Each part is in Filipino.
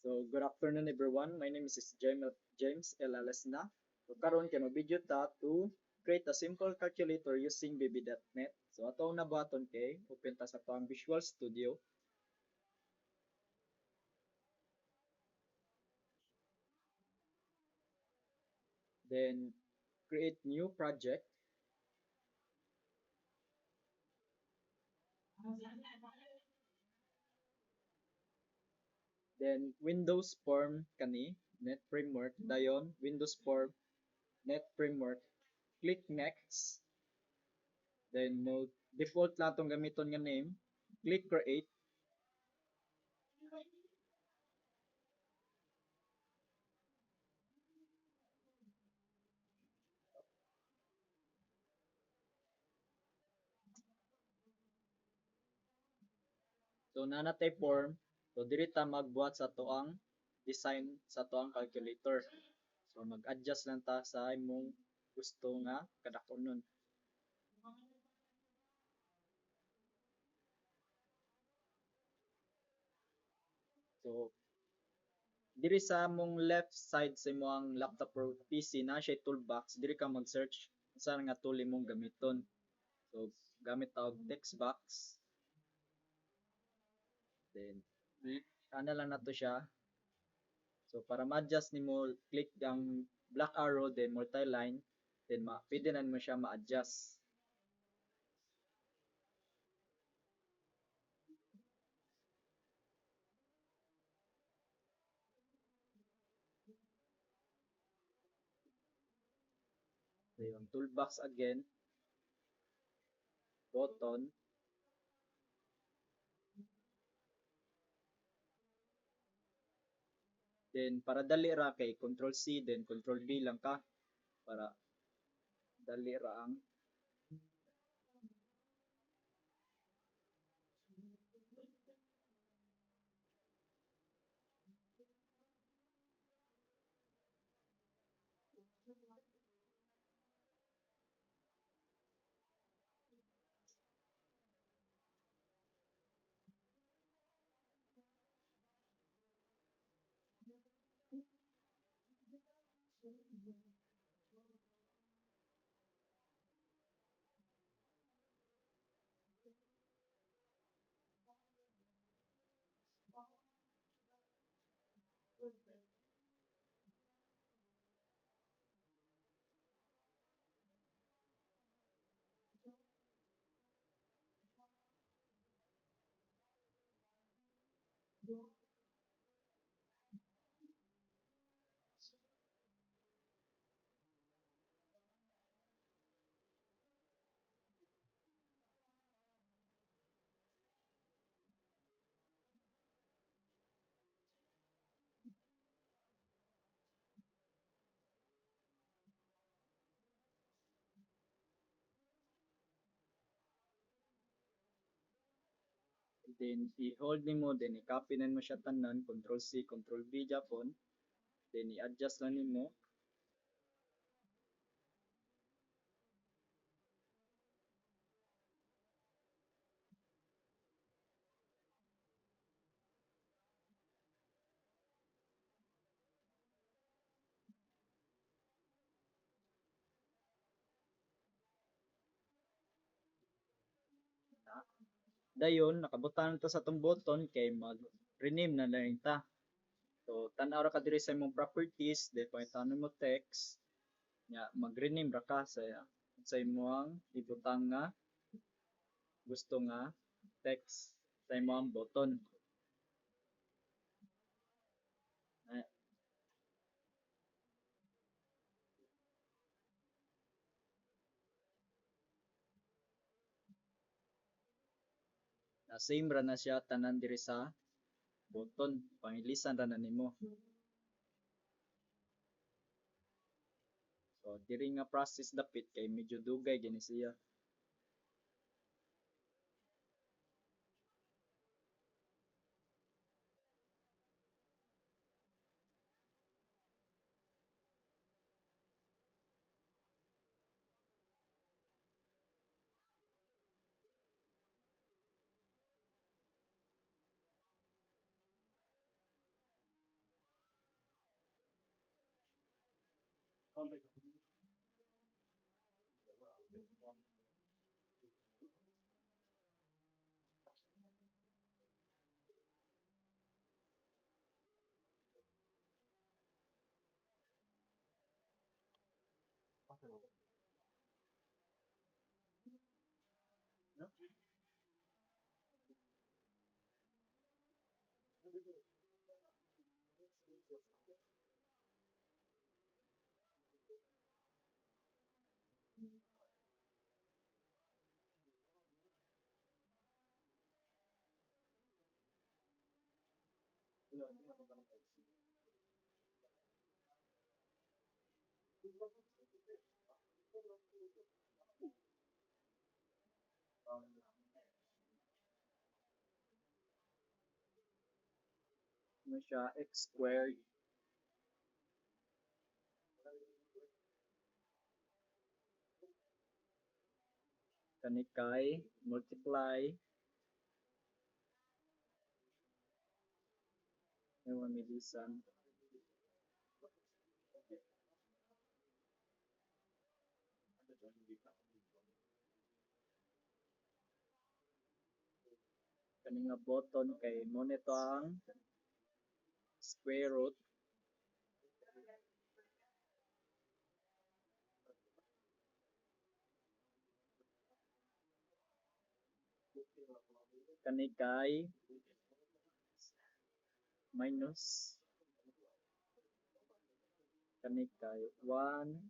So, good afternoon everyone. My name is James L. Alesna. So, karon kay mag-video ta to create a simple calculator using bb.net. So, ato na button kay open ta sa atong Visual Studio. Then, create new project. Then, Windows Form kani, Net Framework. Dayon, Windows Form, Net Framework. Click Next. Then, mo default lang itong gamiton nga name. Click Create. So nanatay form, so diri ta magbuhat sa toang design sa toang calculator. So mag-adjust lang ta sa imong gusto nga kadakonon. So diri sa among left side sa imong laptop or PC na siya toolbox, diri ka mag-search sa nga tool imong gamiton. So gamit ta og text box. Then ana lang nato siya. So para ma-adjust nimo click ang black arrow then multi-line then pwede na mo siya ma-adjust. So yung toolbox again, button, then para dali ra kay control C then control V lang ka para dali ra ang then i-hold nimo then i-copy na mo siya tanan control C control V japon then i-adjust lang nimo. Dayon nakabutan to sa tong button kay mag rename na lang ta. So tan-aw ra ka diri sa imong properties then pangitanon mo text nya mag-rename ra ka sa imong ibutang nga gusto nga text sa imong button. Na same ra na siya tanan diri sa button pangilisan ra na nimo. So diri nga process dapit kay medyo dugay gini siya. Ano siya, x squared kani kay multiply yung mamilisan kani nga button kay mo nito ang square root kani kay minus kani kay 1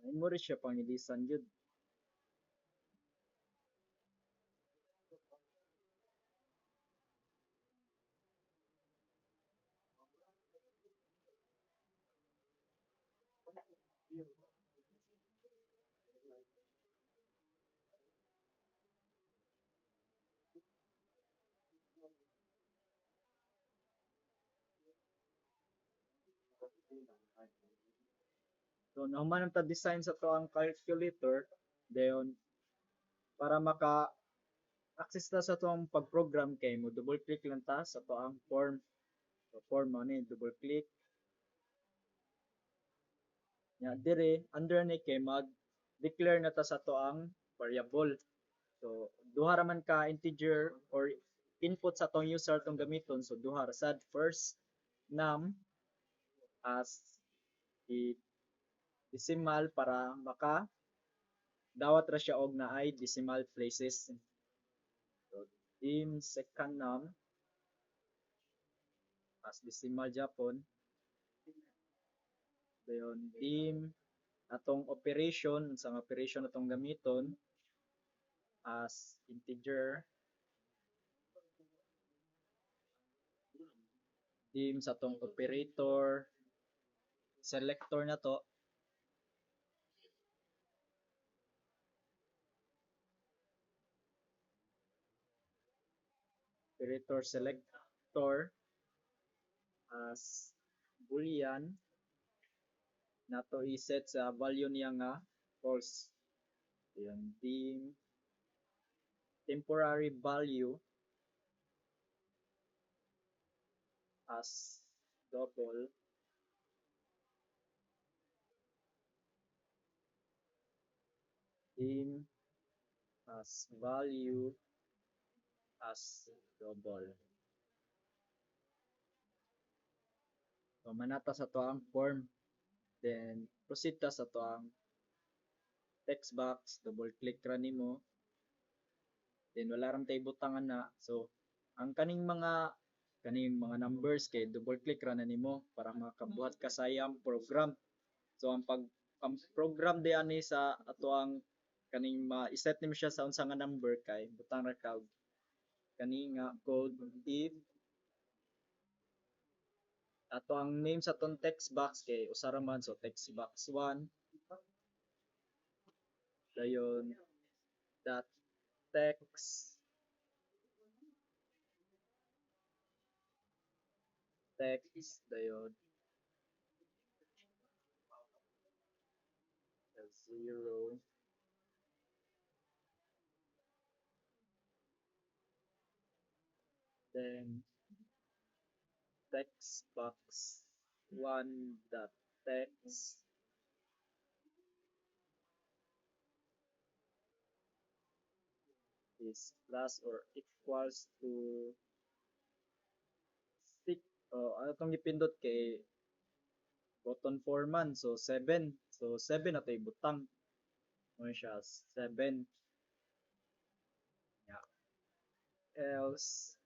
ay mo rin siya pangilisan jud. So nahuman ta design sa to ang calculator dayon para maka access ta sa to ang pag-program kay mo double click lang ta sa to ang form. So form mo ni double click nya dire under ni kay mag declare na ta sa to ang variable. So duha ra man ka integer or input sa tong user tong gamiton, so duha ra sad first num as i decimal para maka dawat ra siya og naay decimal places. So dim second num as decimal japon dayon dim atong operation sa operation atong gamiton as integer dim sa tong operator selector na to operator selector as boolean nato i-set sa value niya nga false. Ayan, dim temporary value as double dim as value as double. So manata sa to ang form then proceed ta sa to ang text box double click ra nimo then wala ram tay butangan na so ang kaning mga numbers kay double click ra na nimo para makabuhat ka sa iyang program. So ang program di ani sa ato ang kaning ma-set nimo siya sa unsa nga number kay butang ra ka og kani nga code if ato ang name sa ton text box kay usa ra man so text box 1 dayon dot text text dayon 0 then text box 1 dot text is plus or equals to 6. Ano itong ipindot kay button 4 man, so 7. So 7 na ito ibutang. Ano siya? 7. Yeah. Else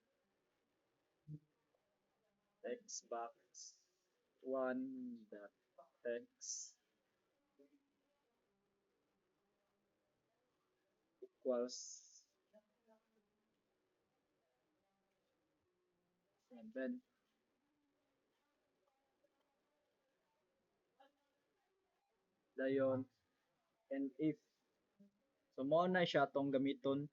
text box 1 dot text equals 7. Dayon, and if. So mo na siya tong gamiton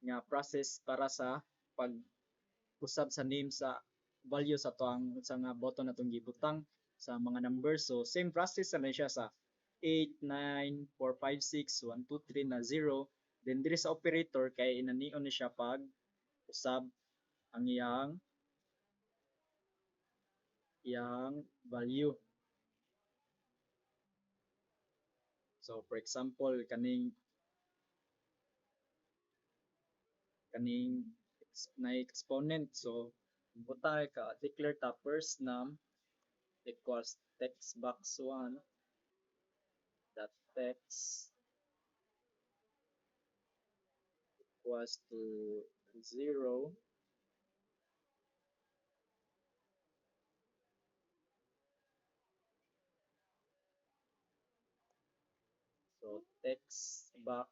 nga process para sa pag-usab sa name sa value sa to ang sa nga button natong gibutang sa mga numbers. So same process na siya sa 8, 9, 4, 5, 6, 1, 2, 3 na 0. Then diri sa operator kay inanion ni siya pag usab ang iyang value. So for example kaning na exponent, so butang ka declare ta first num equals text box 1 dot text equals to 0. So text box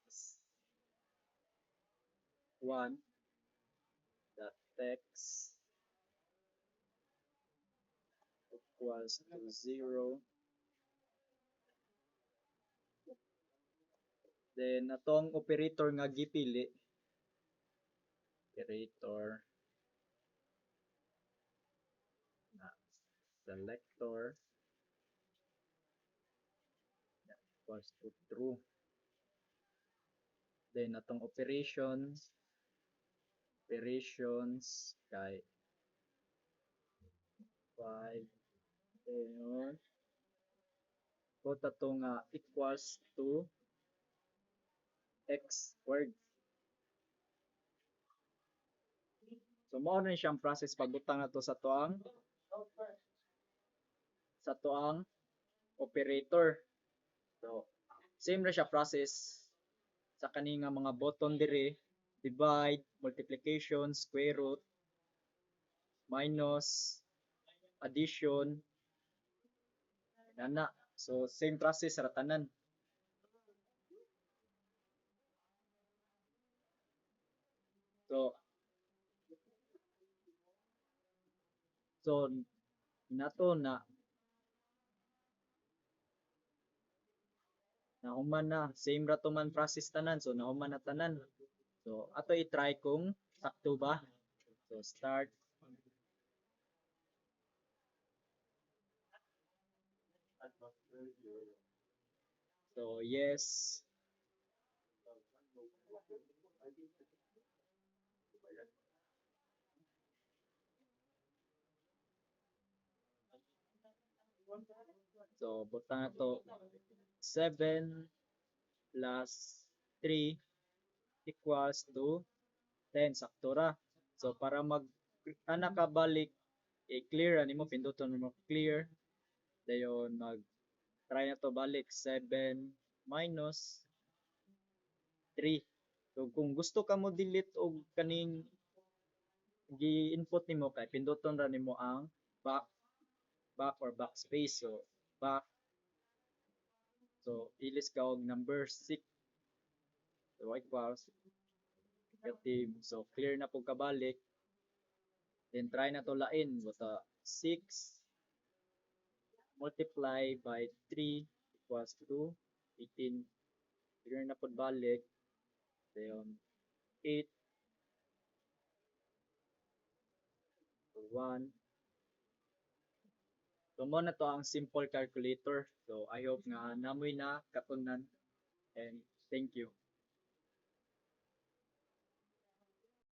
1 dot text equals to 0. Then atong operator nga gipili, operator na selector equals to true. Then atong operations kay 5 then put ato nga equals to x squared. So mao na siyang process pagbutang nato sa tuang operator. So same ra siya process sa kani nga mga button dire, divide, multiplication, square root, minus, addition, nana. So same process ra tanan. So so nato nahuman na same ra to man process tanan, so nahuman na tanan. So ato i-try kung sakto ba. So start. So yes. So butang nato 7 plus 3 equals to 10, sakto ra. So para mag ana ka balik i-clear ani mo pinduton mo clear dayon mag try na to balik 7 minus 3. So kung gusto ka mo delete og kaning gi-input nimo kay pinduton ra nimo ang back or backspace. So back, so ilis ka og number 6. So equals negative. So clear na pug kabalik. Then try na to lain buta 6 multiply by 3 equals to 18. Clear na pud balik. Then 8 to 1. So mo na to ang simple calculator. So I hope nga namoy na katunan and thank you.